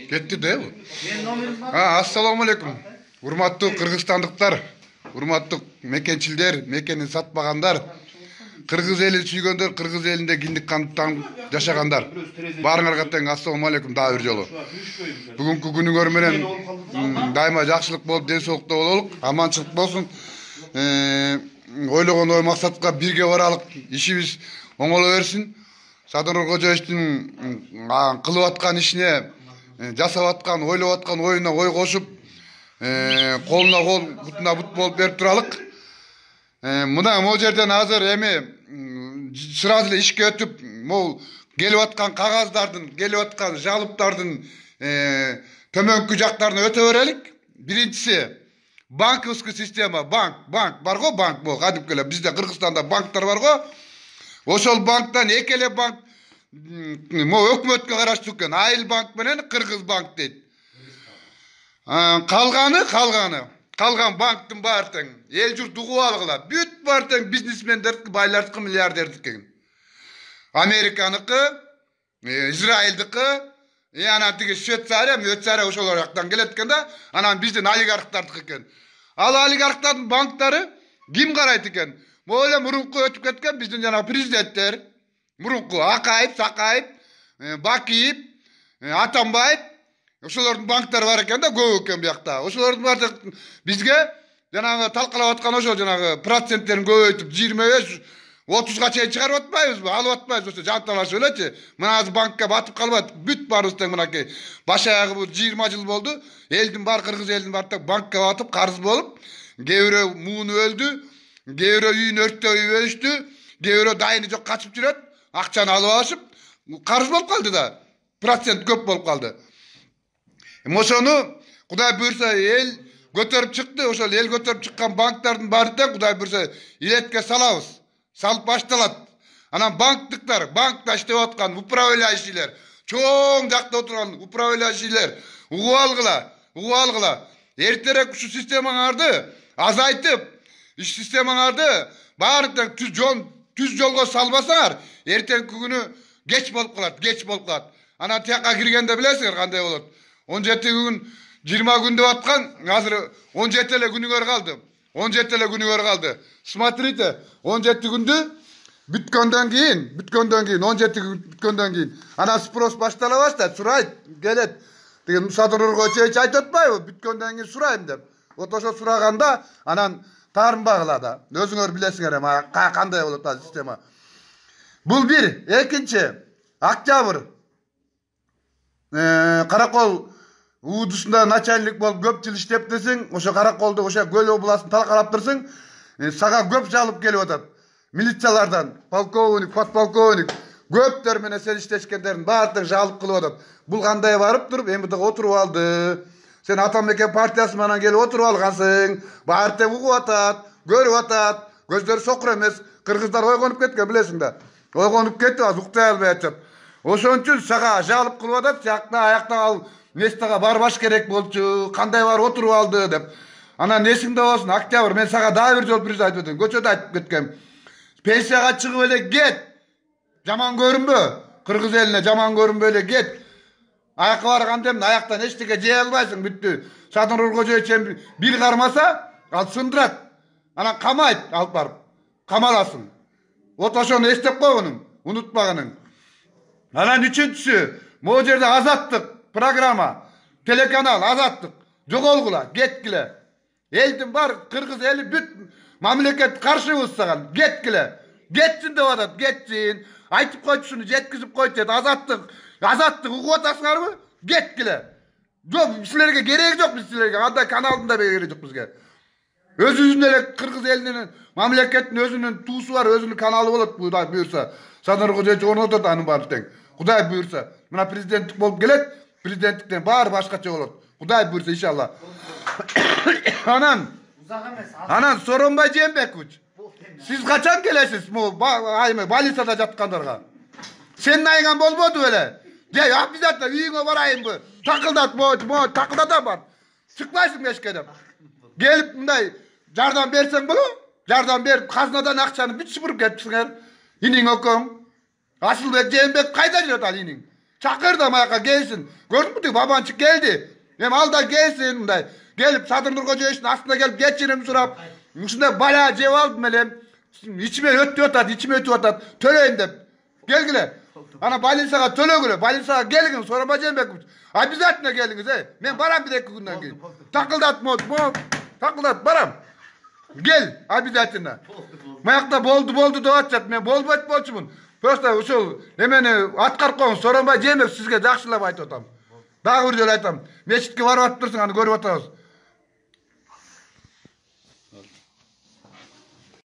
Кетти да бу. Ассаламу алейкум. Урматтуу кыргызстандыктар, урматтуу мекенчилдер, мекенин сатпагандар, кыргыз элин сүйгөндөр, кыргыз элинде киндик кандыктан жашагандар. Баарыңарга тең ассаламу алейкум дагы бир жолу. Бүгүнкү күнүңөр менен дайыма жакшылык болуп, ден соолукта бололук, аманчылык болсун. Ойлогон ой максатка бирге баралык, ишибиз оңоло берсин. Садыр Кожоевичтин кылып аткан ишине, жасап аткан, ойлоп аткан оюна ой кошуп, колуна кол, бутуна бут болуп берип туралык. Мына могу жерден азыр эми сразу эле ишке өтүп, могу келип аткан кагаздардын, келип аткан жалыптардын төмөнкү жактарына өтө берелик. Биринчиси банковский система, банк бар го, банк бул кадимки эле бизде Кыргызстанда банктар бар го. Ошол банктан эки эле банк могу өкмөткө караштуу экен. Айыл банк менен Кыргыз банк дейт. Калган банктын баары тең эл журт угуп алгыла. Бүт баары тең бизнесмендердики, байлардыкы, миллиардердики. Американыкы, Израилдики, анан тиги Швейцария ошолор жактан келет экен да. Анан биздин олигархтардыкы экен. Ал олигархтардын банктары ким карайт экен? Могу эле мурунку өтүп кеткен биздин жана президенттер, мурунку Акаев, Сакаев, Бакиев, Атамбаев, ошолордун банктары бар экен да, көп экен биякта. Ошолордун баары бизге жанагы талкалап аткан ошол жанагы проценттерин көбөйтүп 25, 30га чейин чыгарып атпайбызбы? Алып атпайбыз ошо жанталашып элечи. Мына азыр банкка батып калбайт. Бүт баарыбыз тең мынакей. Баш аягы бул 20 жыл болду. Элдин баары, кыргыз элдин баары тең банкка батып карыз болуп, кээ бирөө мууну өлдү. Кээ бирөө үйүн өрттөп өбөштү, кээ бирөө дайыны жок качып жүрөт, акчаны алып алышып, карыз болуп калды да. Процент көп болуп калды. Ошону Кудай буйрса эл көтөрүп чыкты, ошол эл көтөрүп чыккан банктардын баары тең Кудай буйрса илетке салабыз. Салып башталат. Анан банктыктар, банкта иштеп аткан управляющийлер, чоң жакта отурган управляющийлер угуп алгыла. Эртерээк ушу системаңарды азайтып, иш системаңарды баары тең түз жолго салбасаңар, эртеңки күнү кеч болуп калат. Анан тияка киргенде билесиңер кандай болот. 17 күн, 20 күн деп аткан, азыр 17 эле күнүгөр калды. Смотрите, 17 күндү бүткөндөн кийин, 17 күн бүткөндөн кийин, анан спрос баштала баштайт, сурайт, келет. Деген Садыр Кожоевич айтып атпайбы, бүткөндөн кийин сурайм деп. Вот ошо сураганда анан таарынбагыла да. Өзүңөр билесиңер эми кандай болот ал система. Бул бир, экинчи, октябрь. Каракол уудусунда начальник болуп көп жыл иштеп десең, ошо Караколду, ошо көл областын талкалап турсаң, сага көп жалып келип атат. Милициялардан, полковник, подполковник, көптөр менен сен иштешкендердин баары тең жалып кылып атат. Бул кандай барып туруп, МВДга отуруп алды. Sen Атамекен партиясы менен келип отуруп алгансың. Баары тең угуп атат, көрүп атат. Көздөрү сокур эмес. Кыргыздар ойгонуп кеткен билесиң да. Ойгонуп кетип, азыр уктай албай атат. Ошон үчүн сага жалып кылып атат, сакта аяктагы ал местага барбаш керек болчу, кандай барып отуруп алды деп. Анан эсиңде болсун, октябрь, мен сага дагы бир жол приз айтып өтөм. Көчөдө айтып кеткем. Пенсияга чыгып эле кет. Жаман көрүнбө. Кыргыз элине жаман көрүнбөй эле кет. Аякка барганда эмне аяктан эчтеке жей албайсың, бүттү. Садыр Кожоевич бир кармаса, ал сындырат. Анан камайт, алып барып. Камаласың. Вот ошону эстеп койгонуң, унутпаганың. Анан үчүнчүсү, могу жерде азаттык программа, телеканал азаттык. Жоголгула, кеткиле. Элдин бар, кыргыз эли бүт мамлекет каршыбыз сага. Кеткиле. Кетсин деп атат, кетсин. Айтып койчу шуну, жеткизип койчу дейт. Азаттык угуп атасыңарбы? Кеткиле. Жок, силерге кереги жок биз силерге. Андай каналдын да кереги жок бизге. Өзүбүздүн эле кыргыз элинин, мамлекеттин өзүнүн туусу бар, өзүнүн каналы болот, Кудай буйрса. Садыр Кожоевич орнотот анын баары тең. Кудай буйрса. Мына президенттик болуп келет, президенттиктен баары башкача болот. Кудай буйрса иншалла. Анан Соронбай Жээнбекович. Siz kaçan gelesiniz bu Balisa'da жаткандарга? Senin ayıgan bolbodu öyle. Ya bizzat da uyuğuna varayım bu. Takıldat bu takıldatan var. Çıkmaysın meşkeden. Gelip bunday jardan bersen bunu. Jardan ber kaznadan akçanı bir çıpırıp ketipsiңер. İnin okum. Asılbek Jээнбеков kayda жүрөт ал inin. Çakır da mayaka gelsin. Gördün mü babançık geldi. Hem al da gelsin bunday. Gelip Sadır Nurkoca işin aslında gelip geçirim surap. Şunda bala cevap melem. İçime öttü otat, içime öttü otat. Töleyin de. Gel gele. Ana Balinsa'ya töle gele. Balinsa'ya gelin sonra bacım bekmiş. Ay biz atına geldiniz he. Ben baram bir dakika günden gelin. Takıldat mod. Takıldat baram. Gel. Ay biz atına. Mayakta boldu doğatacak. Men bol bolçumun. Prosta usul. Hemen at karkon sonra bacım sizge jakşılap ayt otam. Dağ urjol aytam. Meçitke barıp atıp dursun, hani görüp otabız.